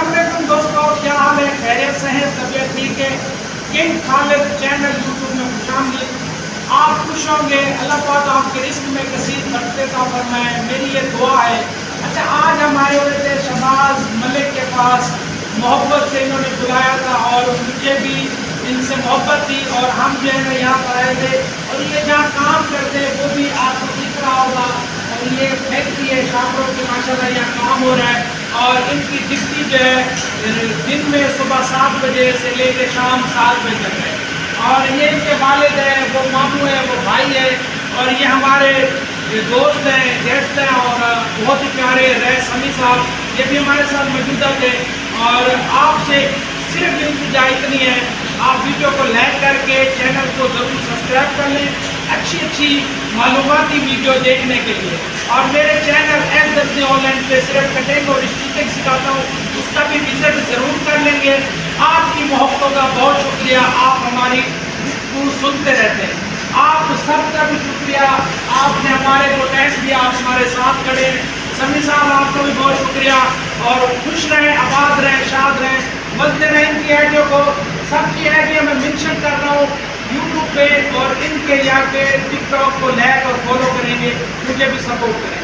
السلام علیکم دوستوں، کیا حال ہے؟ خیریت سے ہیں؟ طبیعت ٹھیک ہے؟ کنگ خالد چینل یوٹیوب میں خوش آمدید۔ آپ خوش ہوں گے، اللہ پاک آپ کے رزق میں کثیر برکت عطا فرمائے، میری یہ دعا ہے۔ اچھا، آج ہم آئے ہوئے تھے شہباز ملک کے پاس، محبت سے انہوں نے بلایا تھا اور مجھے بھی ان سے محبت تھی، اور ہم جو ہے نا یہاں پر آئے تھے، اور یہ جہاں کام کرتے ہیں وہ بھی آپ کو دکھ رہا ہوگا، اور یہ فیکٹری ہے شاپروں کی، ماشاءاللہ یہاں کام ہو رہا ہے، اور ان کی ڈپٹی جو ہے دن میں صبح 7 بجے سے لے کے شام 7 بجے تک ہے، اور یہ ان کے والد ہیں، وہ ماموں ہیں، وہ بھائی ہیں، اور یہ ہمارے دوست ہیں، گیسٹ ہیں، اور بہت ہی پیارے ریس سمی صاحب یہ بھی ہمارے ساتھ موجودہ تھے۔ اور آپ سے صرف التجا اتنی ہے، آپ ویڈیو کو لائک کر کے چینل کو ضرور سبسکرائب کر لیں اچھی معلوماتی ویڈیو دیکھنے کے لیے، اور میرے چینل ایس درزی آن لائن پہ صرف کٹنگ اور اسٹیچنگ سکھاتا ہوں، اس کا بھی وزٹ ضرور کر لیں گے۔ آپ کی محبتوں کا بہت شکریہ، آپ ہماری گفتگو سنتے رہتے ہیں، آپ سب کا بھی شکریہ، آپ نے ہمارے کو ٹائم دیا، آپ ہمارے ساتھ کھڑے ہیں۔ سمی صاحب آپ کا بھی بہت شکریہ، اور خوش رہیں، آباد رہیں، شاد رہیں، ملتے رہیں۔ ان کی آئیڈیو کو، سب کی آئیڈیو میں منشن کر رہا ہوں یوٹیوب پہ، اور ان کے یہاں پہ ٹک ٹاک کو لائک اور فالو کریں گے، مجھے بھی سپورٹ کریں گے۔